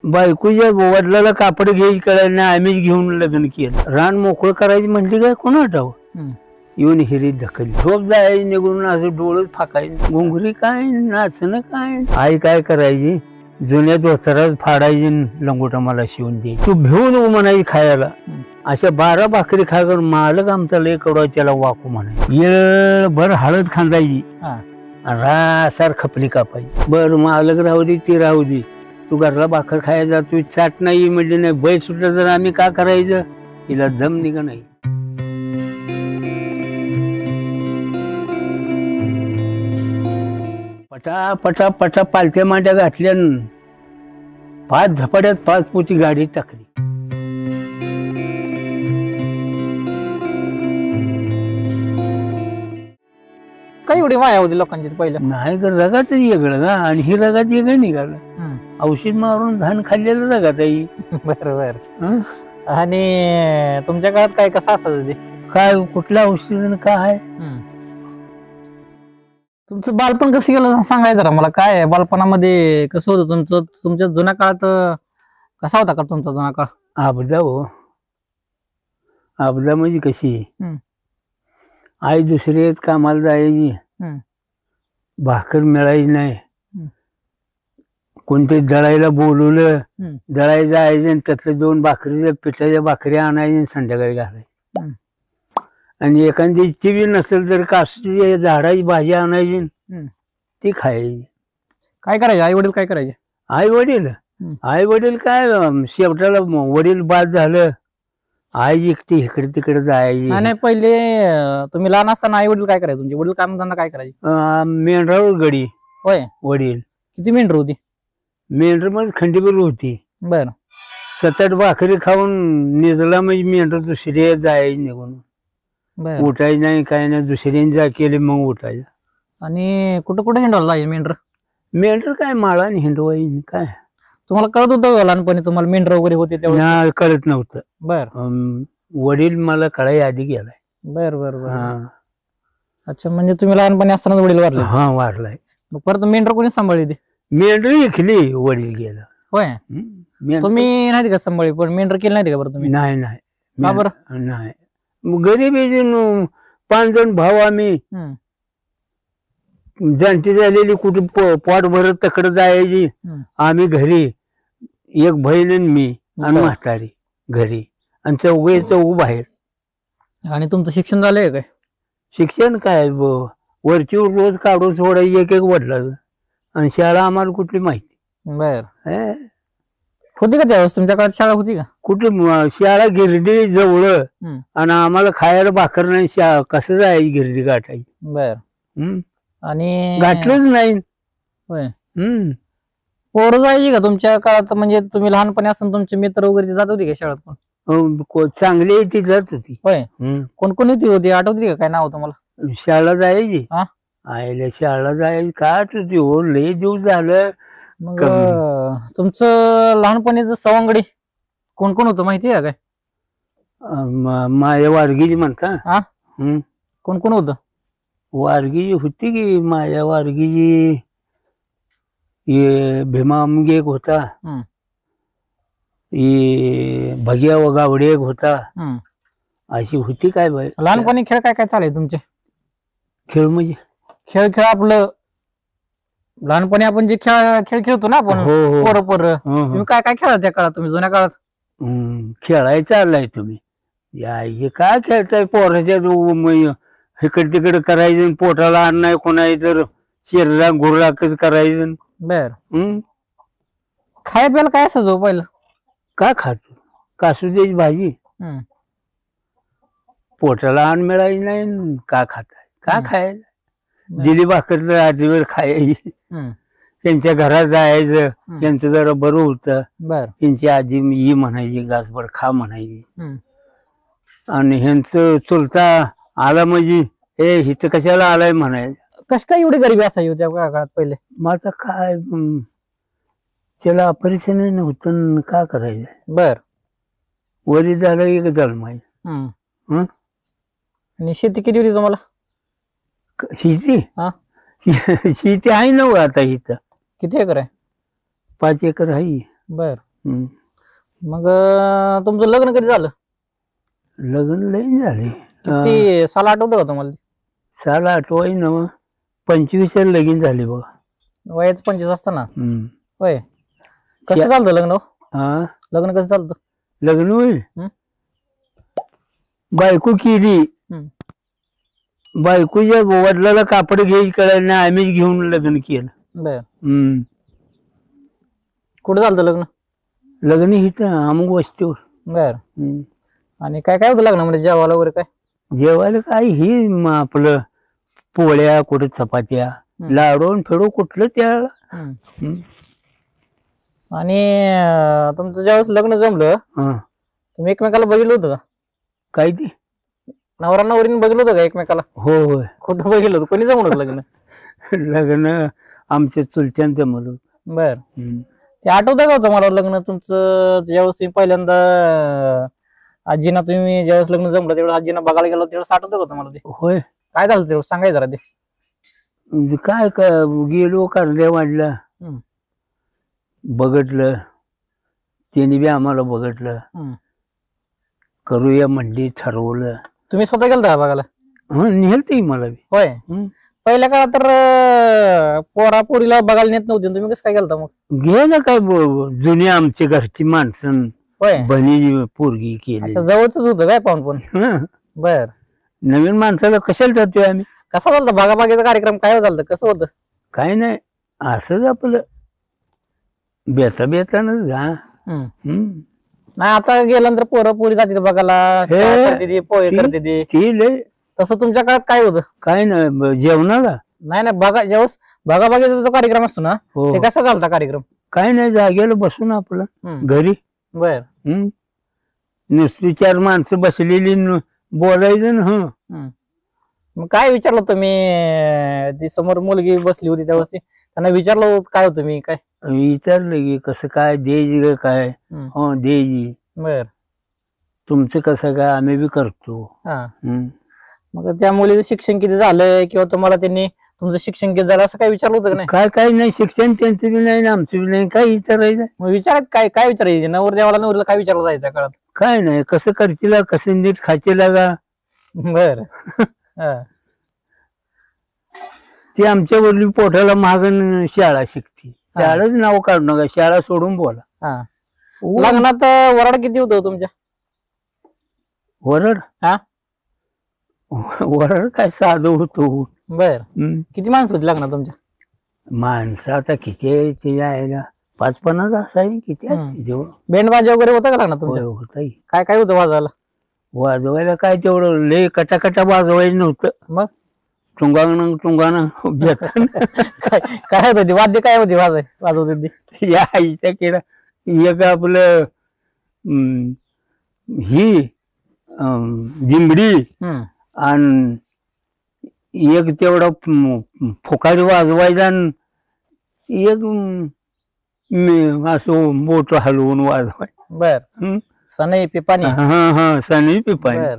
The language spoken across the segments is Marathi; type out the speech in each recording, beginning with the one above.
बायकोच्या वडिलाला कापड घ्यायची कळायला नाही, आम्हीच घेऊन लग्न केलं. रान मोकळं करायची म्हणली काय कोणा ठाव येऊन हिरीत ढकलली. झोप जायची निघून असं डोळच फाकायचं. घुंगरी काय नाचणं काय. आई काय करायची जुन्या दोस्तराच फाडायची लंगोटा मला शिवून द्यायची. तू भिवून म्हणायची खायला. अशा 12 भाकरी खा करून मालक आमचा लय कडवा त्याला वाकू म्हणायची. येळ भर हळद खांदायची रासार खपली कापायची. बर मालक राहू दे ती राहू दे, तू घरला भाकर खायला तू चाट नाही म्हणजे नाही. बैल सुटलं तर आम्ही का करायचं. तिला दम निघा नाही. पटा पटा पटा पालथ्या मांड्या घातल्या. 5 झपाट्यात 5 पोती गाडी टाकली. काही एवढी माया होती लोकांची पहिलं. नाही का रगातच वेगळं का. आणि ही रगात वेगळं निघालं. औषध मारून धान खाल्लेलं रगात आहे. बरोबर. आणि तुमच्या काळात काय कसं असायचं ते काय कुठल्या औषध काय. तुमचं बालपण कसं गेलं सांगायचं जरा मला. काय बालपणामध्ये कसं होतं तुमचं. तुमच्या जुन्या काळात कसा होता का तुमचा जुना काळ. आपदा हो. आपदा म्हणजे कशी. आई दुसरी कामाला जायची. भाकर मिळायची नाही. कोणते दळायला बोलवलं दळायला जायचे आणि त्यातल्या 2 भाकरीच्या पिठाच्या भाकरी आणायची संध्याकाळी घालायची. आणि एखादी टीव्ही नसेल तर कासची झाडाची भाजी आणायची ती खायची. काय करायचे आई वडील काय करायचे. आई वडील काय शेवटाला वडील बाद झालं आई एकटी इकडे तिकडे जायची. नाही पहिले तुम्ही लहान असताना आई वडील काय करायचे तुमचे वडील काम धंदा काय करायचे. मेंढरावर गडी. होय. वडील किती मेंढर होती. मेंढर मध्ये खंडीभर होती. बर. 7-8 भाकरी खाऊन निजला म्हणजे मेंढर दुसरी जायची निघून. उठायची नाही काय नाही. दुसऱ्याने जा केले मग उठायचं. आणि कुठं कुठं हिंडवलं जायचं मेंढर काय माळा हिंडवायची काय. तुम्हाला कळत होतं लहानपणी तुम्हाला मेंढर वगैरे होते तेव्हा. कळत नव्हतं. बर. वडील मला कळाई आधी गेलाय. बर बर बर. अच्छा म्हणजे तुम्ही लहानपणी असताना वडील वारले. हा वारलाय. मग परत मेंढर कोणी सांभाळली ती. मेंढर ऐकली वडील गेला. होय. तुम्ही नाही का सांभाळली पण मेंढर केली नाही का बरं तुम्ही. नाही का बरं. नाही गरीब 5 जण भाऊ आम्ही. जाणती झालेली कुठे पोट भरत तकडे जायची. आम्ही घरी 1 बहीण आणि मी आणि म्हातारी घरी आणि चौघ बाहेर. आणि तुमचं शिक्षण झालंय काय. शिक्षण काय वरची रोज काढून सोडायची एक वडिलाचं. आणि शाळा आम्हाला कुठली माहिती. बर. होती का त्यावेळेस तुमच्या काळात शाळा होती का. कुठे शाळा गिरडी जवळ आणि आम्हाला खायला भाकर नाही. कसं जायची गिरडी गाठायची. बर. आणि गाठलंच नाही. होय. पोरं जायची का तुमच्या काळात म्हणजे तुम्ही लहानपणी असताना तुमचे मित्र वगैरे जात होती का शाळेत पण. चांगली ती जात होती. होय. कोण कोण होती आठवती का काय नाव तुम्हाला. शाळा जायची. आईला शाळा जायची का आठवती हो. लय दिवस झालं. मग तुमचं लहानपणीचं सवंगडी कोण कोण होतं माहिती आहे काय. माया वारगीजी म्हणता. कोण कोण होतं. वारगीजी होती की माया वारगीजी. भीमा आमगे एक होता. भगिया वगावडे एक होता. अशी होती काय बाई. लहानपणी खेळ काय काय चालाय तुमचे. खेळ म्हणजे खेळ आपलं लहानपणी आपण जे खेळ खेळतो ना आपण पोरं तुम्ही काय काय खेळा त्या काळात तुम्ही जुन्या काळात. खेळायला चाललाय तुम्ही. काय खेळताय पोराच्या इकडे तिकडे करायचं. पोटाला अन्न नाही कोणाही तर शरीराला गुरलाकच करायचं. बर. खाय प्यायला काय असायचं पहिलं. का खातो कासुद्याची भाजी. पोटाला अन्न मिळायची नाही का खाताय का खायला. दिली भाकर तर आठवीवर खायची. त्यांच्या घरात जायचं. त्यांचं जरा बरं होतं. त्यांची आजी ही म्हणायची घासभर खा म्हणायची. आणि ह्यांचं चुलता आला म्हणजे हे हिथं कशाला आलाय म्हणायचं. कस काय एवढी गरिबी असायची होत्या काळात पहिले. माझं काय त्याला ऑपरेशन नव्हतं का करायचं. बर. वरी झालं एक जन्माय. आणि शेती किती होती तुम्हाला. शेती शेती आहे ना आता इथं. किती एकर आहे. 5 एकर आहे. बर. हम्म. मग तुमचं लग्न कधी झालं? लग्न लई झाले किती साल आठवतं का तुम्हाला? साल आठवाय ना 25 लगीन झाले बघा. वयाच 25 असताना? हम्म. होय. कसं चालतं लग्न हो? हा लग्न कसं चालतं? लग्न होईल हम्म. बायको केली. हम्म. बायकोच्या वडिलाला कापड घ्यायची कळलं नाही, आम्हीच घेऊन लग्न केलं. बर. हम्म. कुठं झालं लग्न? लग्न इथं अमुक वस्तीवर. बर. हम्म. आणि काय काय होतं लग्नामध्ये जेवायला वगैरे काय? जेवायला काय ही आपलं पोळ्या कुठं चपात्या लाडून फेडू कुठलं त्याला. हम्म. आणि तुमचं ज्यावेळेस लग्न जमलं हा तुम्ही एकमेकाला बघितलं होतं का? काय ते नवरा नवरीने बघितलं होतं का एकमेकाला? हो होय. कुठं बघितलं होतं? कोणी जमलं होतं लग्न? लग्न आमच्या चुलत्यांचं म्हणून. बर. ते आठवतं का होतं मला लग्न तुमचं ज्यावेळेस तुम्ही पहिल्यांदा आजीना तुम्ही ज्यावेळेस लग्न जमलं त्यावेळेस आजीना बघायला गेलो त्यावेळेस आठवतं का होतं मला ते? होय. काय झालं त्यावेळेस सांगायचं जरा ते. म्हणजे काय गेलो कारल्या वाढला हम्म. बघितलं त्यांनी बी आम्हाला बघितलं. हम्म. करूया म्हणली ठरवलं. तुम्ही स्वतः गेलता का बघायला? हा नेलते मला बी. होय. हम्म. पहिल्या काळात तर पोरा पोरीला बघायला नेत नव्हते तुम्ही कसं काय गेलता मग? घे ना काय जुनी आमची घरची माणसं होय. बनी पोरगी केली. अच्छा जवळच होतं काय पाहून पण? हं. बर. नवीन माणसाला कशाला जातोय आम्ही? कसा झालता बागाबागीचा कार्यक्रम? काय झालं कसं होतं? काय नाही असंच आपलं बेता बेतानच जा. नाही आता गेल्यानंतर पोरं पोरी जाते बघायला हे, चहा करते ती, पोहे ती- करते ती. ती लय तसं तुमच्या काळात काय होतं? काय नाही जेवणाला. नाही नाही बघा ज्यावेळेस बागाबागीचा जो कार्यक्रम असतो ना हो ते कसा झालता कार्यक्रम? काय नाही जागेला बसून आपलं घरी. बर. नुसती 4 माणसं बसलेली बोलायचं ना. मग काय विचारलं तुम्ही? ती समोर मुलगी बसली होती त्यावेळेस त्यांना विचारलं काय होतं मी काय? विचारलं की कसं काय द्यायची का काय? हो द्यायची. बर. तुमचं कसं काय आम्ही बी करतो. हा. मग त्या मुलीचं शिक्षण किती झालंय किंवा तुम्हाला त्यांनी तुमचं शिक्षण किती झालं असं काय विचारलं होतं का नाही? काय काय नाही शिक्षण त्यांचं बी नाही आमचं बी नाही. काय विचारायचं? मग विचारायचं काय काय विचारायचं? नवरदेवाला नवरीला काय विचारलं जायचं त्या काळात? काय नाही कसं करशील कसं नीट खाचीला का. बर. ती आमच्या वडील पोटाला मागून शाळा शिकते. शाळाच नाव काढू नका, शाळा सोडून बोला. हा. लग्नात वराड किती होतं तुमच्या? वरड हा. वरड काय साधं होतो. बर. किती माणसं होती लग्नात तुमच्या? माणसं आता किती आहे ते यायला 5-50 असाय किती जेवढं. बँड बाजा वगैरे होता का लग्नात तुमच्या? होता काय काय होतं वाजवायला? वाजवायला काय तेवढं लय कटाकटा वाजवायचं नव्हतं. मग टुंगानं टुंगानं काय होतं ते वाद्य काय होती वाजवत होती? या आईच्या केला एक आपलं ही जिंबडी आणि एक तेवढा फुकारी वाजवायचा आणि एक असं बोट हलवून वाजवाय. बर. सनई पिपाणी. हा सनई पिपाणी. बर.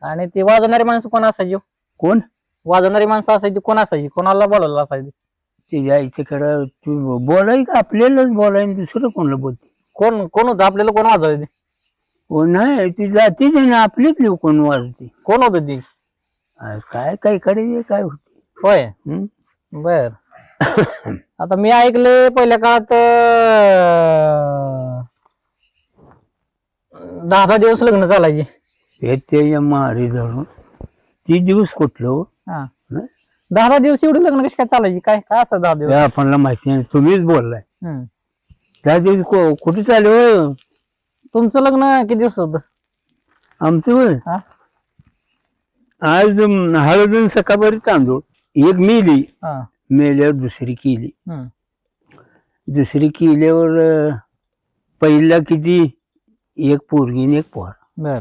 आणि ती वाजवणारी माणसं कोण असायची? कोण वाजवणारी माणसं असायची कोण असायची? कोणाला बोलायला असायची? ते यायच्याकडं तू बोलाय का आपल्यालाच बोलाय दुसरं कोणाला बोलते? कोण कोण होतं आपल्याला? कोण वाजवायचे? हो नाही ती जातीच आहे ना आपलीच कोण वाजते. कोण होतं ती? काय काय कडे काय होते. होय. बर. आता मी ऐकले पहिल्या काळात 10 दिवस लग्न चालायचे. हे ते मारी धरून 30 दिवस कुठलं. 10 दिवस एवढी लग्न कशी काय चालायची? काय काय असं 10 दिवस? आपल्याला माहिती नाही तुम्हीच बोललाय. 10 दिवस कुठे चालू हो? तुमचं लग्न किती दिवस होतं? आमचं होय आज हळद सकाळभरी तांदूळ. एक मेली मेल्यावर दुसरी केली. दुसरी केल्यावर पहिला किती एक पोरगी आणि एक पोर. बर.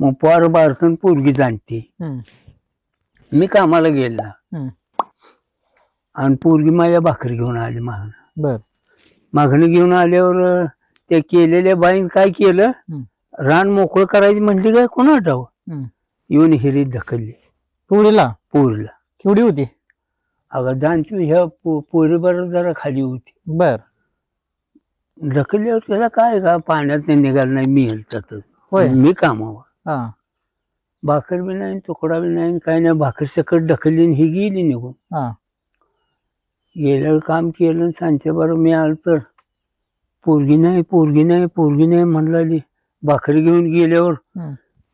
मग पोर बारकन पोरगी जाणते. मी कामाला गेला आणि पोरगी माझ्या भाकरी घेऊन आली मागणं. बर. मागणी घेऊन आल्यावर त्या केलेल्या बाईन काय केलं रान मोकळं करायची म्हणली काय कोणा ठाव येऊन हिरीत ढकलली पोरीला. पोरीला केवढी होती? अगं दानची ह्या पोरी बरोबर जरा खाली होती. बर. ढकलल्यावर त्याला काय का पाण्यात निघालं नाही, मी हेलतात होय. मी कामावर. हा भाकर बी नाही, तुकडा बी नाही, काय नाही. भाकर सकट ढकलली आणि ही गेली निघून. हा गेल्यावर काम केलं, सांगते बरं मी आलो तर पोरगी नाही, पोरगी नाही, पोरगी नाही म्हणलाली. भाकरी घेऊन गेल्यावर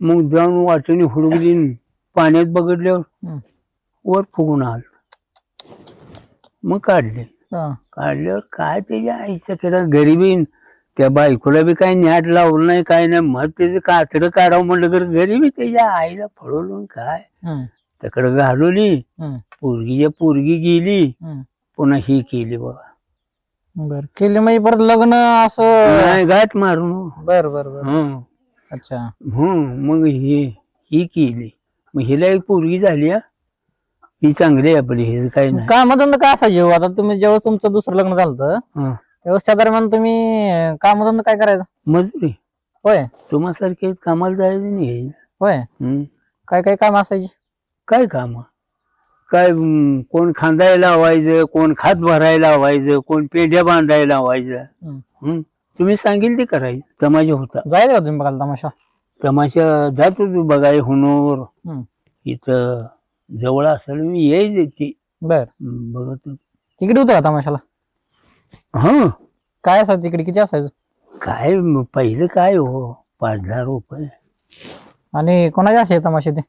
मग जाऊन वाटेने हुडकली, पाण्यात बघडल्यावर वर फुगून आलं. मग काढले. काढल्यावर काय त्याच्या आईचं केलं, गरिबी त्या बायकोला बी काही न्याट लावलं नाही, काय नाही. मग त्याचं कातडं काढावं म्हणलं तर गरिबी त्याच्या आईला फळवलं काय तिकडं घालवली. पोरगी गेली, पुन्हा ही केली बघा. बर केली म्हणजे परत लग्न असं नाही, गाठ मारून. बर बर बर. अच्छा. मग ही केली. मग हिला एक पोरगी झाली. ही चांगली आहे आपली, हे काही नाही. कामधंदा काय असायचे हो? आता तुम्ही ज्यावेळेस तुमचं दुसरं लग्न झालं त्यावेळेस त्या दरम्यान तुम्ही कामधंदा काय करायचं? मजुरी. होय. तुम्हासारखे कामाला जायचं नाही. होय. काय काय काम असायचे? काय काम काय, कोण खांदायला लावायचं, कोण खात भरायला लावायचं, कोण पेंड्या बांधायला लावायचं. तुम्ही सांगेल ते करायचं. तमाशा होता. जायचं का तुम्ही बघायला तमाशा? तमाशा जातो तू बघाय हुनोर. इथं जवळ असेल मी यायची ती. बर. बघत तिकीट होतं का तमाशाला? काय असायचं तिकीट? किती असायचं? काय पहिलं काय हो, 5,000 रुपये. आणि कोणाचे असायचे तमाशे ते?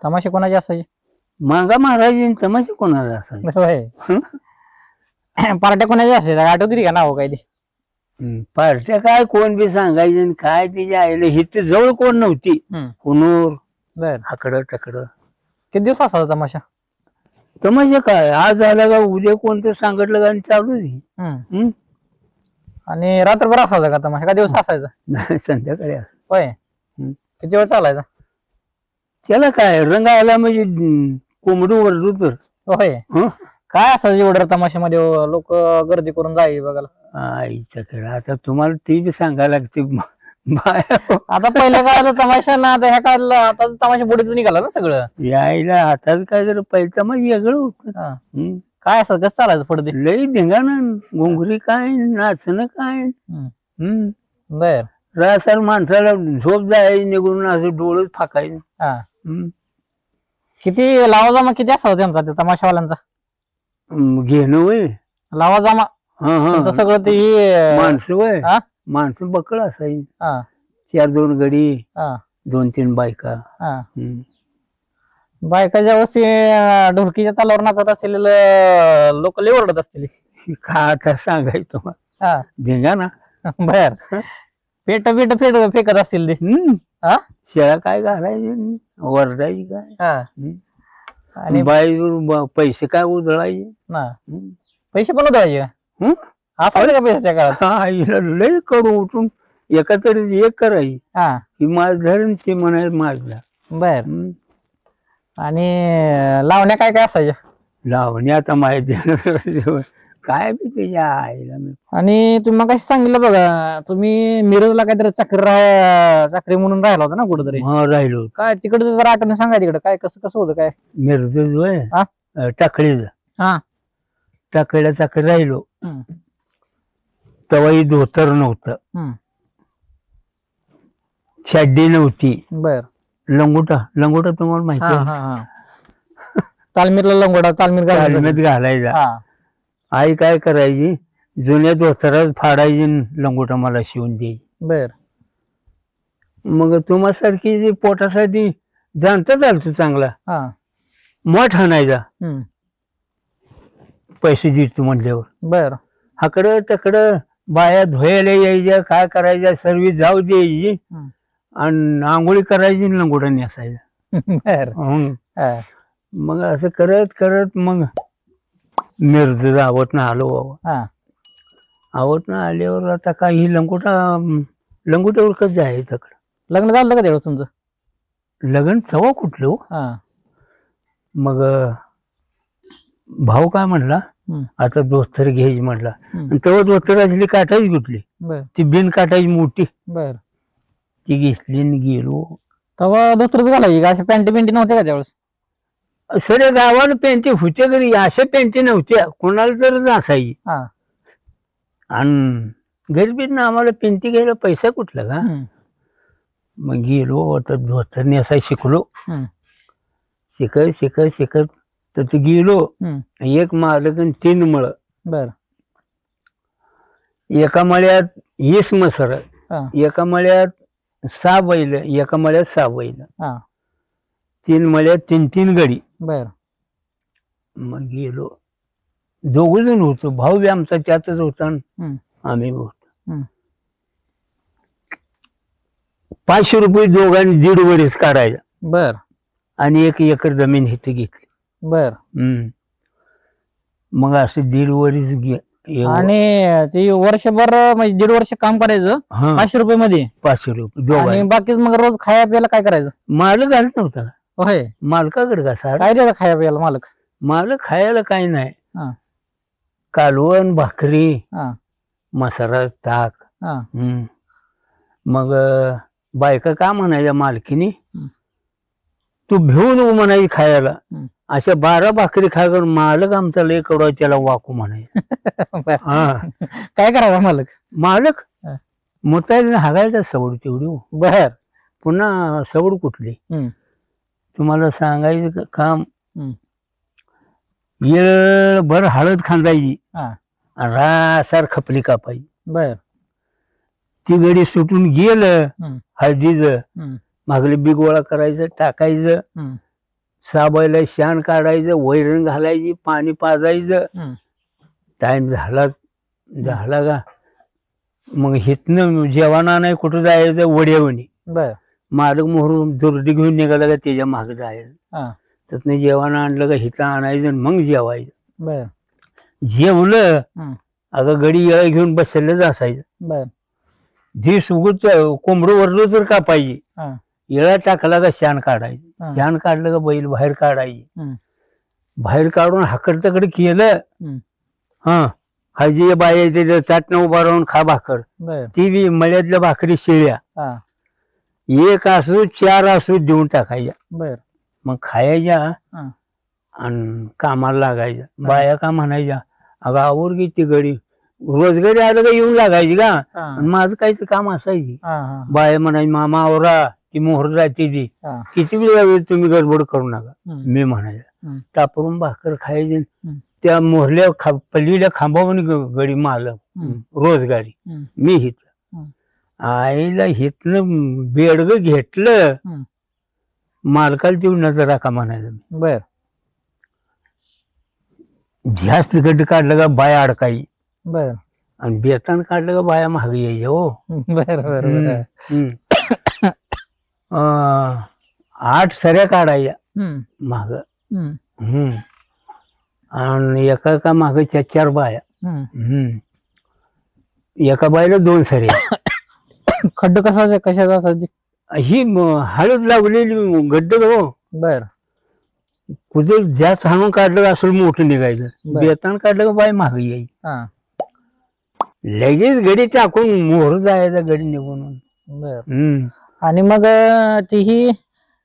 तमाशे कोणाचे असायचे? मांगा महाराज तमाशे कोणाला असायचे? होय. पार्ट्या कोणाच्या असायच्या? आठवते का नाव काय ते? पार्ट्या काय कोण बी सांगायचे काय तिच्या आईला. हिथं जवळ कोण नव्हती. हुनूर बर हाकडं टकडं. किती दिवस असायचा तमाशा? तमाशा काय आज आला का उद्या कोणतं सांगितलं का चालू दे. आणि रात्रभर असायचा का तमाशा? का दिवस असायचा? नाही, संध्याकाळी. होय. किती वेळ चालायचा? त्याला काय रंग आला म्हणजे कोंबडी ओरडू तर. होय. काय असायचं एवढं तमाशामध्ये? लोक गर्दी करून जाई बघायला. आईचा खेळ आता तुम्हाला ते बी सांगायला लागते. आता पहिल्या काळात तमाशा ना, आता ह्या काळात आता तमाशा पुढे निघाला ना सगळं. यायला आताच काय जर पहिलं मग वेगळं होत. काय असं कसं चालायचं पुढे? लई धिंगाणं, घोंगरी काय, नाचणं काय. बर. रासार माणसाला झोप जायची निघून, असं डोळच फाकायचं. किती लावा जमा किती असावं त्यांचा त्या तमाशावाल्यांचा? घेणं वय लावा जमा सगळं ते माणसं वय माणसं बकळ असायची. 4-2 गडी, 2-3 बायका. बायका ज्यावेळेस ढोलकीच्या तालावर नाचत असेल लोक लय ओरडत असतील. काय आता सांगायचं धिंगा ना. बर. पेट फेकत असतील ते. शेळा काय घालायची, वरडायची काय. आणि बाई पैसे काय उजळायचे ना. पैसे पण उधळायचे का? असायचं का पैशाच्या काळात? लय कडू उठून एका तरी एक करायची. ही माज धरून ती म्हणायला माझला. बर. आणि लावण्या काय काय असायच्या? लावणी आता माहिती काय बी त्याच्या आईला. आणि तुम्ही मग सांगितलं बघा, तुम्ही मिरजला काहीतरी चाकरी म्हणून राहिला होता ना कुठेतरी? राहिलो. काय तिकडचं जरा आठवण सांगा. तिकडे काय कसं कसं होतं काय? मिरज टाकळीचं. टाकळीला चाकरी राहिलो. तवाही धोतर नव्हतं, शाडी नव्हती. बर. लंगोटा तुम्हाला माहिती आहे? तालमीरला लंगोटा, तालमीर घालायचा. आई काय करायची, जुन्या धोतरात फाडायची, लंगोटा मला शिवून द्यायची. बर. मग तुम्हासारखी पोटासाठी जाणता चालतो चांगला मोठ आणायचा, पैसे देतो म्हणल्यावर. बर. हाकडं तकडं बाया धुयाला यायच्या, काय करायच्या, सर्वी जाऊ द्यायची आणि आंघोळी करायची, लंगोटा नेसायचा. मग असं करत करत मग मिरज आवत आलो बाबा. आवत आल्यावर आता काही लंगोट्यावर कसं जायचं. लग्न झालं का तेवढं तुमचं? लग्न चवा कुठलं. मग भाऊ काय म्हणला, आता दोस्तर घ्यायची म्हटला. तेव्हा दोस्तर असली काटायची कुठली, ती बिन काटायची मोठी. बर. ती घेतली आणि गेलो. तेव्हा दोस्तरच घालायची का? अशा पॅन्टी नव्हते का त्यावेळेस? सगळ्या गावाला पेंटी होते घरी, अशा पेंटी नव्हत्या, कोणाला तर असायची. आणि गरिबीतनं आम्हाला पेंटी घ्यायला पैसा कुठला का. मग गेलो आता धोतर नेसाय शिकलो. शिकत शिकत शिकत तर ते गेलो. एक मालक आणि 3 मळ. बर. एका मळ्यात 20 मसर, एका मळ्यात 6 बैल, एका मळ्यात 6 बैल, 3 मळ्यात 3 गडी. बर. मग गेलो. 2 जण होतो. भाऊ बी आमचा त्यातच होता आणि आम्ही होतो. 500 रुपये दोघांनी 1.5 वरीस काढायला. बर. आणि 1 एकर जमीन इथे घेतली. बर. मग असं 1.5 वरीस आणि ते वर्षभर म्हणजे 1.5 वर्ष काम करायचं 500 रुपये मध्ये. 500 रुपये आणि दोघांनी. बाकी मग रोज खाया प्यायला काय करायचं. मालक घालत नव्हता. होय. मालकाकडे का सार काय द्यायचं खाया प्यायला मालक. मालक खायला काही नाही. कालवण भाकरी, मसाला ताक. मग बायका का म्हणायच्या मालकीनी, तू भिवू नको म्हणायची खायला. अशा 12 भाकरी खायला मालक आमचा लय कडवा, त्याला वाकू म्हणायचं. काय करायचं मालक. मालक मुतायला हागायचा सवड तेवढी. बर. पुन्हा सवड कुठली तुम्हाला सांगायचं काम. येळभर हळद खांदायची, रासार खपली कापायची. बर. ती गडी सुटून गेलं हळदीच, मागले बी गोळा करायचं, टाकायचं, 6 बैला शान काढायचं, वैरण घालायची, पाणी पाजायचं. टाइम झाला का मग हितनं जेवणा नाही कुठं जायचं वड्यावणी. बर. मालक मोहर दुर्डी घेऊन निघाला का त्याच्या मागे जायचं. त्यातनं जेवण आणलं का हिथं आणायचं, मग जेवायचं. बर. जेवलं अगं गडी येळा घेऊन बसलेलंच असायचं. बर. जे सुगत कोंबडं वरलं तर कापायची, येळा टाकला का शान काढायचं. शान काढलं का बैल बाहेर काढायची. बाहेर काढून हाकड तकड केलं. हळदी बाया त्याच्या चाटणं उभा राहून खा भाकर. ती बी मळ्यातल्या भाकरी शिळ्या, 1 असू 4 असू देऊन टाकायच्या. बर. मग खायच्या आणि कामाला लागायच्या. बाया का म्हणायच्या, अगं आवर की ती गडी. रोजगारी आलं का येऊन लागायची का. माझं काहीच काम असायची. बाया म्हणायची, मामा आवरा, ती मोहर जाते ती, किती वेळ तुम्ही गडबड करू नका. मी म्हणायचं टापरून भाकर खायची. त्या मोहरल्या पल्लीला खांबावून गडी मालक रोजगारी. मी हिथलं आईला हिथनं बेडग घेतलं, मालकाला देऊन नजर का म्हणायचं. बर. जास्त गड्ड काढलं का बाया अडकाई. बर. आणि बेतान काढलं का बाया महाग यायच्या. हो. बर. बर. 8 सऱ्या काढायच्या माग. आणि एका माग 4 बाया. एका बायला 2 सऱ्या. खड्ड कशाचा असायची. ही हळद लावलेली गड्ड. हो. बर. कुठे जास्त हाणून काढलं असं मोठं निघायचं. बेतान काढलं का बाय महाग यायची. लगेच गडी टाकून मोहर जायचा गडी निघून. बर. आणि मग तीही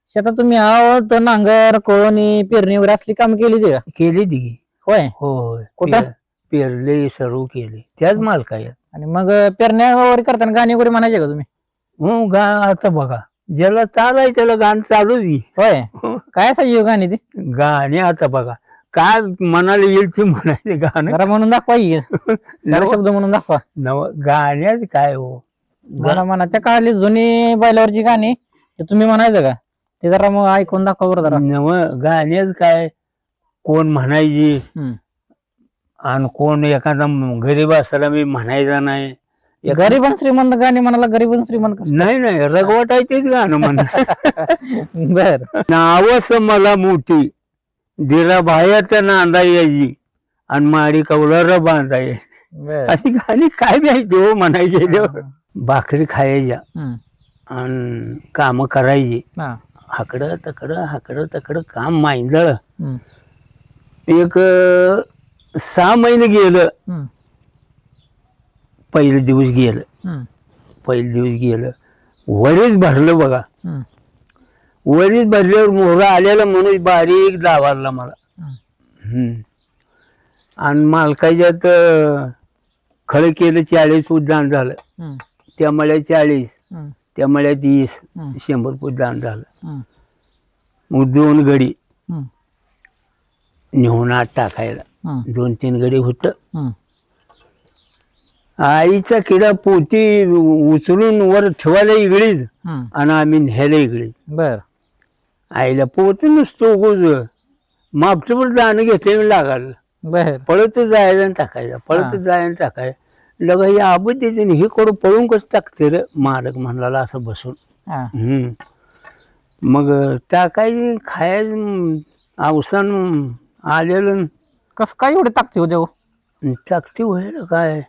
शेतात तुम्ही आहोत नांगर कोळणी पेरणी वगैरे असली काम केली ती का. केली ती. होय. होय. कुठं पेरले सर्व केले त्याच मालका. आणि मग पेरण्या वगैरे करताना गाणी वगैरे म्हणायचे का तुम्ही. हो. आता बघा ज्याला चालाय त्याला गाणं चालू दे. होय. काय असायची गाणी ती. गाणे आता बघा काय मनाला येईल ते म्हणायचे गाणं. जरा म्हणून दाखवा शब्द म्हणून दाखवा. गाण्यात काय हो म्हणा त्या काळातली जुनी बैलावरची गाणी तुम्ही म्हणायचं का ते जरा मग ऐकून दाखवा बरं जरा. नव गाण्यात काय कोण म्हणायची आणि कोण एखादा गरीब असला मी म्हणायचा नाही. गरीब आणि श्रीमंत गाणी म्हणाला. गरीब आणि श्रीमंत नाही रगवटायचेच गाणं म्हणा. बर. नावस मला मोठी दिरा बाहेर नांदा यायची आणि माडी कवलार बांधाय. अशी गाणी काय घ्यायची हो म्हणायची. भाकरी खायच्या आणि काम करायची. हाकडं तकडं काम मांडळ. एक 6 महिने गेलं. पहिलं दिवस गेलं. वरीच भरलं बघा. वरीच भरल्यावर मोहरा आलेला म्हणून बारीक दावारला मला. आणि मालकाच्यात खळं केलं 40 फूट दान झालं. हम्म. त्या मळ्यात 40, हम्म. त्या मळ्यात 20, हम्म. 100 फूट दान झालं. हम्म. मग 2 गडी हम्म. नेऊन आत टाकायला. हम्म. 2-3 गडी होतं. हम्म. आईचा किडा पोती उचलून वर ठेवायला इगळीच हम्म. आणि आम्ही न्यायला इगळीच. बर. आईला पोत नुसतं उगोज मापचं पण दाणं घेतले लागायला. बर. पळत जायचं आणि टाकायचं, पळत जायचं आणि टाकायचं. लगा हे आबत देते हे कडू पळून कसं टाकते रे मालक म्हणला असं बसून. हा. मग टाकायची खायचं अवसान आलेलं कस काय एवढे ताकती होते हो? टाकते व्हायला काय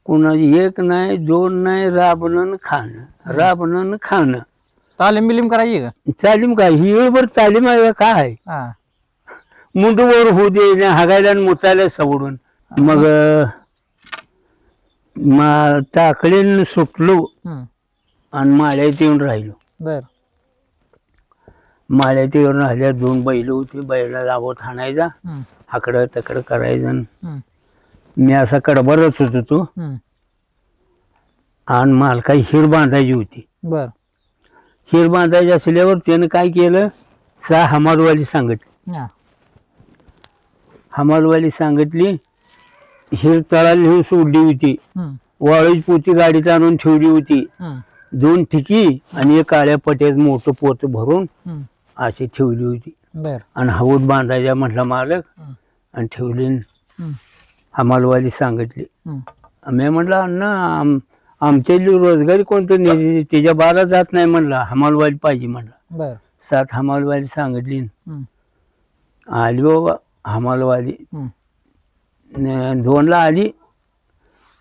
कुणाची 1 नाही 2 नाही राबणं खाणं राबणं खाणं. तालीम बिलीम करायची का? तालीम काय ही वेळभर तालीम आहे काय हा. मुंडवर होऊ दे हागायला आणि मुचायला सवडून. मग टाकळीन सुटलो हम्म. आणि माळ्यात येऊन राहिलो. बर. माळ्यात येऊन राहिल्या 2 बैल होती. बैला लावत हाणायचा हम्म. हाकडं तकडं करायचं. हम्म. मी असा कडबरच होत होतो हम्म. आणि मालका हिर बांधायची होती. बर. हिर बांधायची असल्यावर त्यानं काय केलं हमालवाली सांगितली. हा. हमालवाली सांगितली हिर तळाला नेऊन सोडली होती. हम्म. वाळूची पोती गाडीत आणून ठेवली होती. हम्म. 2 ठिकी आणि 1 काळ्या पट्यात मोठं पोत भरून हम्म. अशी ठेवली होती. बर. आणि हवूत बांधायचा म्हटला मालक हम्म. आणि ठेवली. हम्म. हमालवाली सांगितली. हम्म. मी म्हटलं अण्णा आमच्या रोजगारी कोणतं नाही त्याच्या बारा जात नाही म्हणला हमालवाली पाहिजे म्हणला. बर. 7 हमालवाली सांगितली. हम्म. आली बाबा हमालवाली. हम्म. 2ला आली.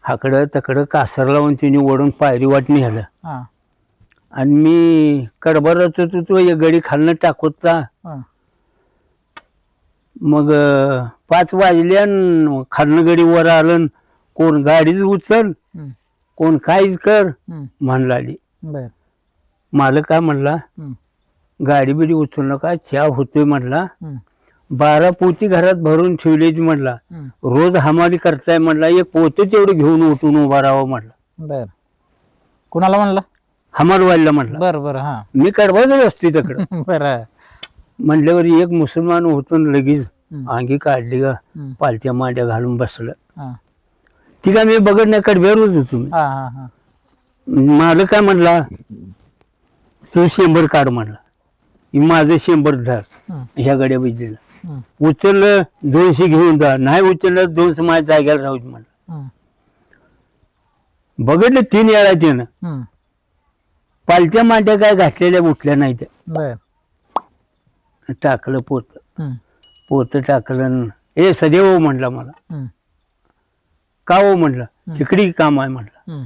हाकडं तकडं कासर लावून तिने ओढून पायरी वाट नेलं. हा. आणि मी कडबरच होतो तो एक गडी खालनं टाकूचा. हा. मग 5 वाजल्या खालनं गडी वर आलं. कोण गाडीच उचल हम्म. कोण काहीच कर हम्म. म्हणलाली. बर. मालक काय म्हणला हम्म. गाडी बिडी उचलू नका चहा होतोय म्हणला. हम्म. 12 पोती घरात भरून ठेवलीच म्हटला. हम्म. रोज हमाली करताय म्हटला 1 पोते तेवढं घेऊन उठून उभा राहावं म्हटला. बर. कुणाला म्हणलं? हमालवालीला म्हटला. बर. बर. हा. मी कडबाजच असते तिकडं. बर. म्हटल्यावर एक मुसलमान होतून लगेच हम्म. अंगी काढली का हम्म. पालत्या मांड्या घालून बसलं. हा. ती काय मी बघत नाही कडब्यावरच होतो मी. हा. हा. हा. मालक काय म्हणला तू 100 काढ म्हणला. माझं 100 धर हम्म. ह्या गड्या बिजलीला. हम्म. उचललं 200 घेऊन जा नाही उचललं 200 माझ्या जाग्याला राहू दे म्हणलं. हम्म. बघितलं 3 वेळा त्यानं हम्म. पालत्या मांड्या काय घातलेल्या उठल्या नाही त्या. बर. टाकलं पोत हम्म. पोत टाकलं. ए सदैव म्हणला मला. हम्म. का हो म्हणलं इकडे काम आहे म्हणलं. हम्म.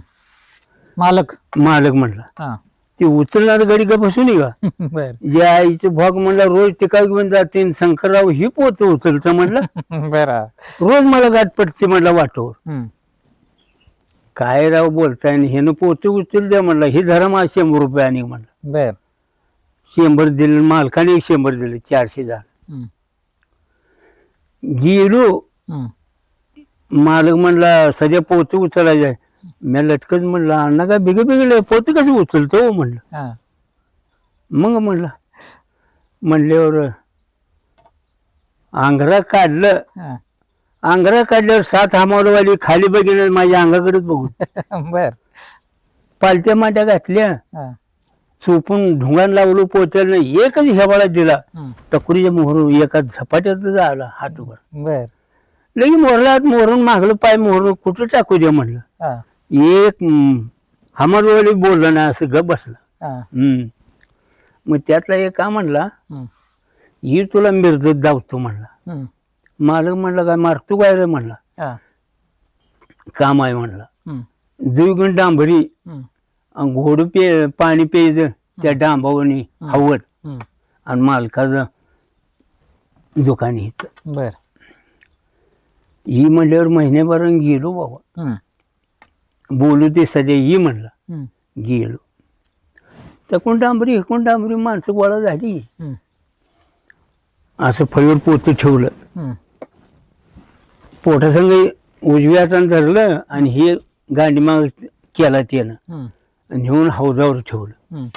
मालक. मालक म्हणला हा. ती उचलणार गडी का बसून का बर. जे आईचं भाग म्हणला रोज ते काय घेऊन जाते शंकरराव ही पोत उचलतं म्हणलं. बर. रोज मला गाठ पडते म्हणला वाटोवर. हम्म. काय राव बोलताय हे न पोते उचल द्या म्हणलं हे धरा मला 100 रुपये आणि म्हणलं. बर. 100 दिले मालकाने 100 दिले 400 झालं. हम्म. गेलो हम्म. मालक म्हणला सध्या पोते उचलायचे. मी लटकच म्हणलं अण्णा काय बिग बिगले पोते कसं उचलतो म्हणलं. हा. मग म्हणलं म्हणल्यावर आंघरा काढलं. हा. आंघरा काढल्यावर 7 हमालवाली खाली बघितलं माझ्या अंगाकडेच बघून बर. पालत्या मांड्या घातल्या हा. चोपून ढुंगान लावलो पोचायला नाही. एकच हेवाळा दिला हम्म. टकुरीच्या मोहरून एका झपाट्यात झाला हातभर. बर. लगे मोरला हात मोहरून मागलं पाय मोहरून कुठं टाकू दे म्हणलं. हा. एक हमालवाली बोललं ना असं गप बसला. हा. मग त्यातला एक का म्हणला हम्म. ही तुला मिरजत धावतो म्हणला. हम्म. मालक म्हणला काय मारतो काय रे म्हणला. हा. काम आहे म्हणला. हम्म. जुईगण डांबरी हम्म. घोडं पाणी प्यायचं त्या डांबावनी हवत हम्म. आणि मालकाचं दुकानी इथं. बर. ही म्हणल्यावर महिन्याभरानं गेलो बाबा. हम्म. बोलू ते सध्या ही म्हणला. हम्म. गेलो त्याकून डांबरी माणसं गोळा झाली. हम्म. असं फळीवर पोतं ठेवलं. हम्म. पोटासंग उजव्या हातानं धरलं आणि हे गांडीमाग केला त्यानं आणि नेऊन हौदावर ठेवलं.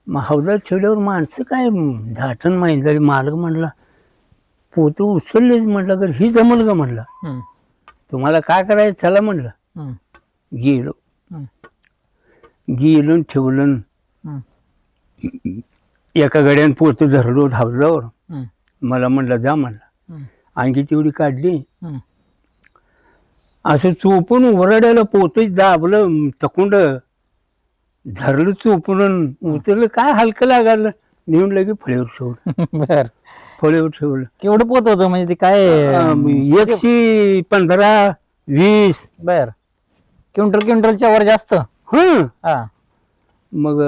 मग हौदावर ठेवल्यावर माणसं काय धाटण माहीत झाली. मालक म्हणला पोतं उचललेच म्हटलं तर ही जमल का म्हणला. तुम्हाला काय करायचं चला म्हणलं. गेलो गेलो ठेवलं. एका गड्यानं पोतं धरलो हौदावर. मला म्हणलं जा म्हणला. आणखी तेवढी काढली. असं चोपून उभराड्याला पोतच दाबलं तकुंड धरलं चोपून उचललं काय हलकं लागायला नेऊन लगे फळेवर ठेवलं. बर फळेवर ठेवलं. केवढं पोत होतं म्हणजे ते काय 115-20. बर क्विंटलच्या वर जास्त. हा मग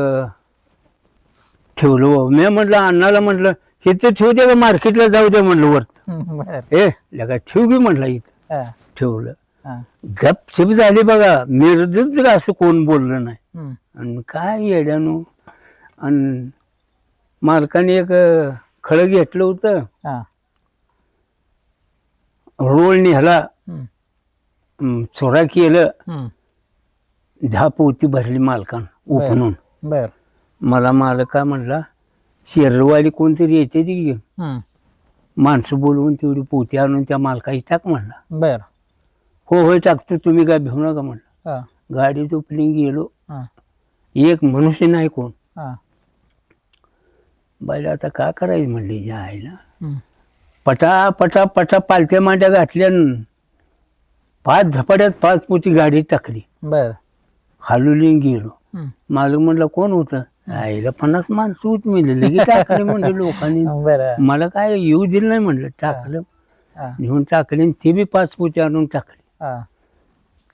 ठेवलं. मी म्हटलं अण्णाला म्हटलं हे तर ठेवू द्या का मार्केटला जाऊ द्या म्हटलं वर. लगा ठेव बी म्हटलं इथं. ठेवलं. गपचप झाली बघा. मिरजच असं कोण बोललं नाही. आणि काय येड्यानो. आणि मालकाने एक खळं घेतलं होतं. रोल निघाला चोरा केलं. 10 पोती भरली मालकानं उपणून. बर मला मालका म्हणला शेरवाली कोणतरी येते ती घेऊन माणसं बोलवून तेवढी पोती आणून त्या मालकाची टाक म्हणला. बर हो होय टाकतो तुम्ही काय भिवू नका म्हणलं. गाडी झोपली गेलो. एक मनुष्य नाही कोण. बायला आता काय करायचं म्हणले या आईला. पटा पटा पटा पालत्या मांड्या घातल्या. 5 झपाट्यात 5 पोती गाडी टाकली. बर हलवली गेलो. मालक म्हणलं कोण होतं. आईला 50 माणसं होती म्हणले लगे टाकले म्हणले लोकांनी. मला काय येऊ दिलं नाही म्हणलं. टाकलं घेऊन टाकले आणि ते बी 5 पोती आणून टाकले.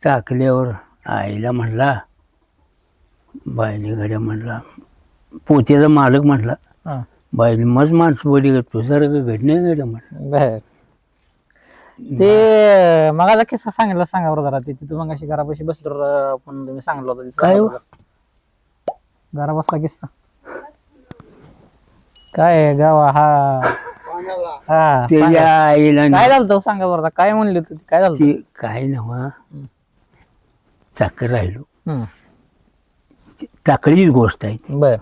टाकल्यावर आईला म्हणला बायने गड्या म्हणला पोत्याचा मालक म्हणला बाईने मज माणसं बोली तुझ्यासारखं घडणे गड्या म्हणलं. बर ते मगाचा किस्सा सांगितला सांगा बरं जरा. ते तिथं मग अशी घरापाशी बसलो पण तुम्ही सांगितलं होतं काय घरा बसला किस्सा काय गावा. त्याच्या आईला काय झालं सांगा बरं. काय म्हणले होते काय झालं. ते काय नव्हा चाकर राहिलो. टाकळीच गोष्ट आहे. बर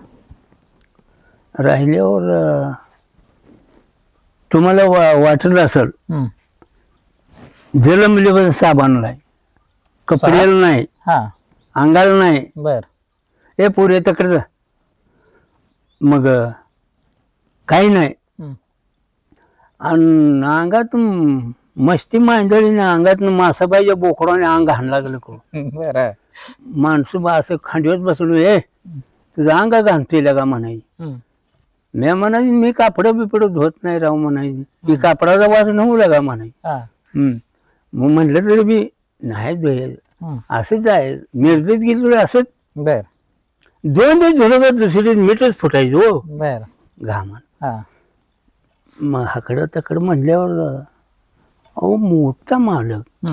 राहिल्यावर तुम्हाला वाटत असेल जलमले साबानला कपड्याला नाही अंगाला नाही. बर हे पुरे तकडं मग काही नाही. आणि अंगात मस्ती मांडळीने अंगातनं मासाबाईच्या बोकडाने अंग हाण लागलं करून. माणसं असं खांडीवर बसलो. हे तुझं अंग घालतोय लगा म्हणायची. मी म्हणायची मी कापड बिपड धुत नाही राहू म्हणायची. ही कापडाचा वास नव्हू लागा म्हणायची. मग म्हटलं तरी बी नाही धुयाचं असंच आहे. मिरजेत गेलो असंच. बर 2 दिवस धुलं दुसरी मीठच फुटायचं हो बर घामान. मग हाकडं तकडं म्हणल्यावर अहो मोठा मालक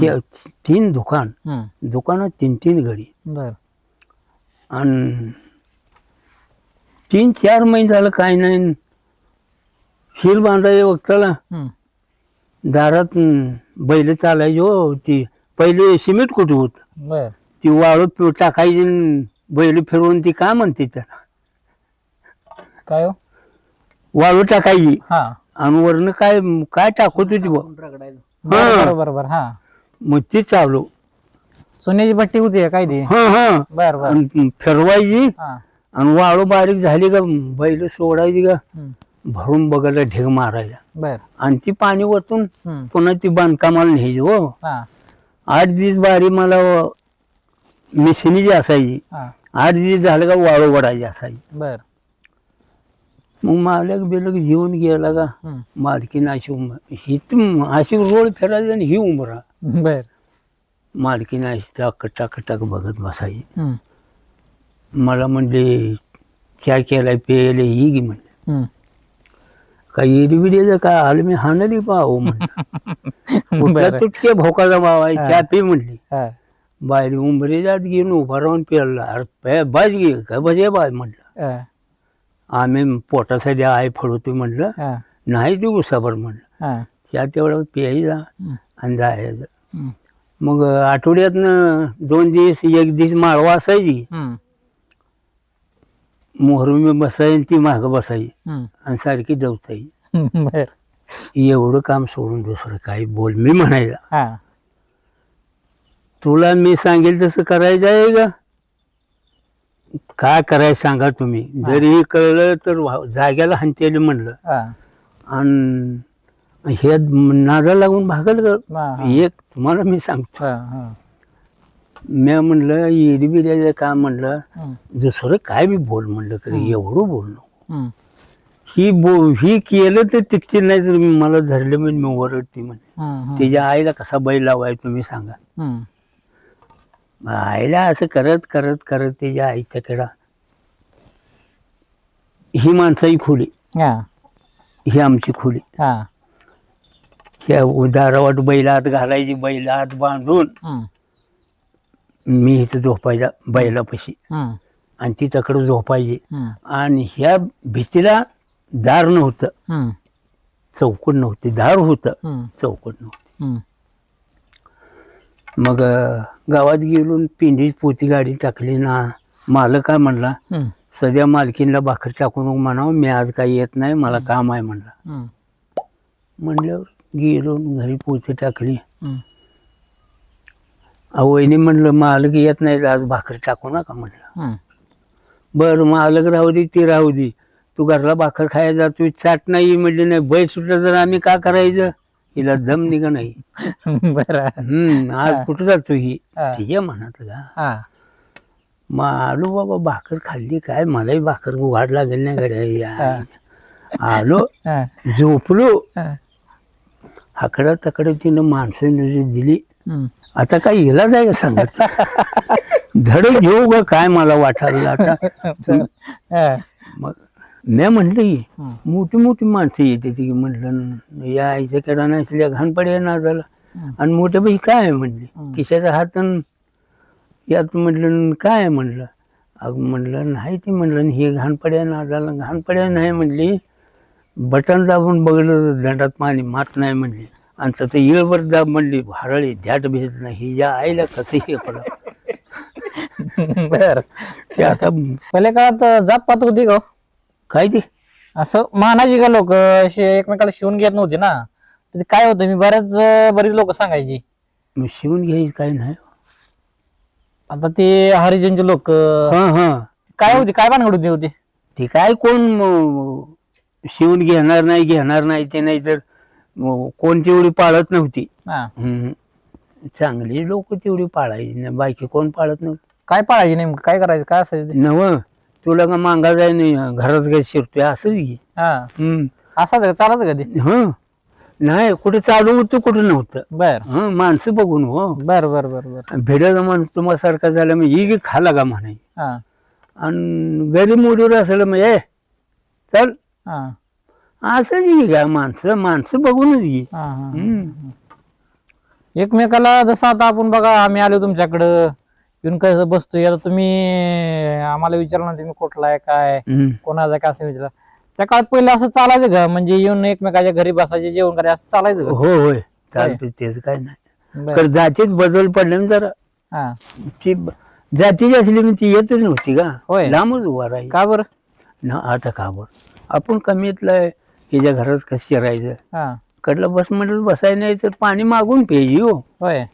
3 दुकानात 3 गडी. बर आणि 3-4 महिने झालं काय नाही. हिर बांधायच्या वक्ताला दारात बैल चालायची हो. ती पहिले सिमेंट कुठं होत. बर ती वाळू टाकायची बैल फिरवून ती काय म्हणते त्याला काय वाळू टाकायची. आणि वरनं काय काय टाकत होती बरोबर. मग ती चालू सोन्याची भट्टी होती काय ती. बर बर फिरवायची आणि वाळू बारीक झाली का बैल सोडायची का भरून बघायला ढेग मारायला. बर आणि ती पाणी वरतून पुन्हा ती बांधकामाला न्यायची हो. 8 दिवस बारी मला मिशनीची असायची. 8 दिवस झालं का वाळू वडायची असायची. बर मग मालक बिलक घेऊन गेला का मालकीन अशी ही अशी रोड फिरायची आणि ही उमरा. बर मालकीन अशी टाक टाक टाक बघत बसायची. मला म्हणले क्या केलाय पेले ही गी म्हणले. काही एडविडीचं काय आलं मी हाणली पाहू म्हणलं. तुटके भोकाचा भाव आहे चहा पी म्हणली. बाहेर उंबरे जात घेऊन उभा राहून पेरला. अरे बाज घे काय बजे बाय म्हटलं. आम्ही पोटासाठी आहे फळवतो म्हटलं. नाही ते उसाभर म्हणलं. चहा तेवढं प्यायचा आणि जायचं. हम्म. मग आठवड्यातनं 2 दिवस 1 दिवस माळवा असायची, हम्म. मोहर मी बसायची ती माग बसायची हम्म. आणि सारखी डवचायची. बर. एवढं काम सोडून दुसरं काही बोल मी म्हणायला, हा. तुला मी सांगेल तसं करायचं आहे का, काय करायचं सांगा तुम्ही. जरी कळलं तर जाग्याला हंतेल म्हणलं. हा. आणि हे नादा लागून भागल का. हा. एक तुम्हाला मी सांगतो, हा. हा. मी म्हणलं येडी बिड्याचं काम म्हणलं, हम्म. दुसरं काय बी बोल म्हणलं तरी एवढं बोल नको. हम्म. ही केलं तर टिकतील, नाही तर मला धरलं म्हणजे मी ओरडते म्हणे. हम्म. त्याच्या आईला कसा बैल लावाय तुम्ही सांगा. हम्म. आईला असं करत करत करत त्याच्या आईच्या किडा, ही माणसाची खोली, हा. ही आमची खोली. हा. ह्या दारावाट बैलात घालायची, बैलात बांधून हम्म. मी इथं झोपायचा बैलापाशी हम्म. आणि ती तकडं झोपायची. हम्म. आणि ह्या भीतीला दार नव्हतं, हम्म. चौकट नव्हती, दार होतं, हम्म. चौकट नव्हती. हम्म. मग गावात गेलो, पिंडीत पोती गाडी टाकली ना. मालक काय म्हणला, हम्म. सध्या मालकीनला भाकर टाकून म्हणावं मी आज काही येत नाही, मला काम आहे म्हणला. हम्म. म्हणल्यावर गेलो, घरी पोती टाकली. हम्म. वहिनी म्हणलं मालक येत नाही आज भाकर टाकू नका म्हणलं. हम्म. बरं मालक राहू दे, ती राहू दे, तू घरला भाकर खायला जातो, चाट नाही म्हणली. नाही बैल सुटलं तर आम्ही का करायचं, हिला दम निघा नाही. बरं. आज कुठं जातो ही, हा. तिच्या मनात का. हा. मग आलो बाबा, भाकर खाल्ली काय, मलाही भाकर वाढ लागेल नाही गड्या. आलो, हा. झोपलो. हा. हाकडा तकडे तिनं माणसं दिली. हम्म. आता काय हिला जाय का सांगत धड घेऊ ग काय मला वाटायला आता. हा. मग मी म्हटलं की हम्म. मोठी मोठी माणसं येते ती, म्हटलं या आईच्या केडा नसल्या घाण पड्या नादाला. आणि मोठ्या बाई काय आहे म्हणली, खिशाचा हात यात म्हटलं काय आहे म्हणलं. अगं म्हणलं नाही ती म्हणलं हे घाण पड्या नादाला, घाण पड्या नाही म्हणली, बटन दाबून बघलं दंडात पाणी मात नाही म्हणली. आणि तर येळभर दाब म्हणली, हरळी ध्याट भेट नाही. हिच्या आईला कसं हे पडलं. बर. ते आता पहिल्या काळात जात पात होती का हो? काय ते असं मानाची का लोक एकमेकाला शिवून घेत नव्हते ना. ते काय होतं, मी बरीच लोक सांगायची मग शिवून घ्यायचं काय नाही. आता ते हरिजनचे लोक हा हा काय होती, काय भानगड होती. ते काय कोण शिवून घेणार नाही ते, नाही तर कोण तेवढी पाळत नव्हती. हा. चांगली लोक तेवढी पाळायची ना, बाकी कोण पाळत नव्हती. काय पाळायची नेमकं, काय करायचं, काय असायचं ते? नव तुला का मांगा जाय नाही, घरात काय शिरतोय असंच घे. हा. असाच चालत कधी. नाही कुठे चालू होतं कुठं नव्हतं. बर. माणसं बघून हो. बर बर बर बर. भेडाचा माणूस तुम्हासारखा झाला मग ही खाला का म्हणाय. हा. आणि गरीब मोडीवर असलं मग ए चल हा. असंच घे का, माणसं बघूनच घे. हा. हा. एकमेकाला जसं आता आपण बघा, आम्ही आलो तुमच्याकडं येऊन कसं बसतोय, आता तुम्ही आम्हाला विचारलं तुम्ही कुठला आहे काय कोणाचा काय असं विचारलं. त्या काळात पहिलं असं चालायचं का, म्हणजे येऊन एकमेकाच्या घरी बसायचे जेवण करायचं असं चालायचं का? हो होय चालतं, त्याच काय नाही. बर. तर जातीत बदल पडले ना जरा. हा. ती जातीची असली म्हणजे ती येतच नव्हती का, होय. लांबच उभा राहील का बरं. ना. आता का बरं आपण कमीतलं त्याच्या घरात कसं शिरायचं, हा. कडलं बस म्हटलं बसायला नाही तर पाणी मागून प्यायची हो. होय.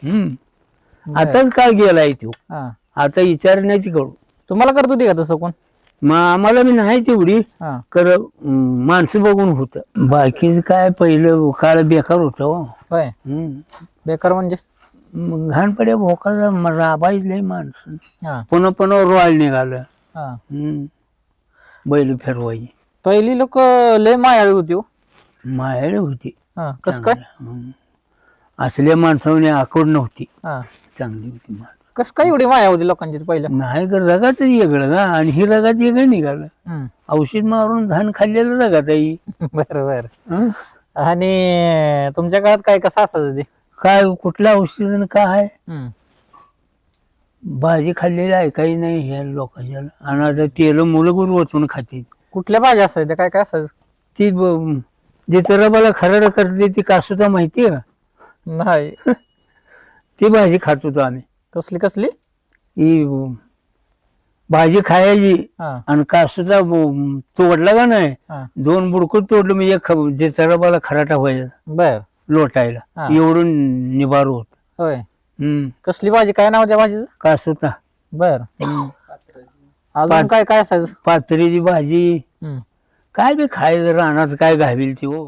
आताच काय गेलाय तो, हा. आता विचार नाही ती करू. तुम्हाला करत होती का तसं कोण? मग आम्हाला मी नाही तेवढी हा. कर, माणसं बघून होत. बाकी काय पहिलं काळ बेकार होत हो. होय. बेकार म्हणजे मग घाणपड्या भोकाचा राबायच माणसं. हा. पुन्हा पुन्हा रोळ निघालं. हा. बैल फिरवायची. पहिली लोक लय मायाळी होती हो. मायाळी होती. हा. कसं काय? असल्या माणसाने आकड नव्हती, हा. चांगली होती माणसं. कसं काय एवढी माया होती लोकांची पहिल्या? नाही का रगातच वेगळं का, आणि ही रगात वेगळं निघालं. औषध मारून धान खाल्लेलं रगात आई. बर. आणि तुमच्या काळात काय कसं असायचं ते? काय कुठलं औषध काय भाजी खाल्लेली ऐकाही नाही ह्या लोकांच्या. आणि आता तेल मुलं ओतून खाते. कुठल्या भाज्या असायच्या, काय काय असायचं? ती जे तरबाला खरड करते ती कासूचा माहिती का? नाही. ती भाजी खात होतो आम्ही. कसली कसली? ही भाजी खायची हा आणि कासूचा तोडला का नाही, हा 2 बुडकं तोडलं म्हणजे जे चरबाला खराटा व्हायचा बर लोटायला, हा. एवढून निभार होत. होय. कसली भाजी, काय नाव त्या भाजीचं? कासूचा. बर. अजून काय काय असायचं? पातळीची भाजी, हम्म. काय बी खायचं रानात काय घावील ती हो.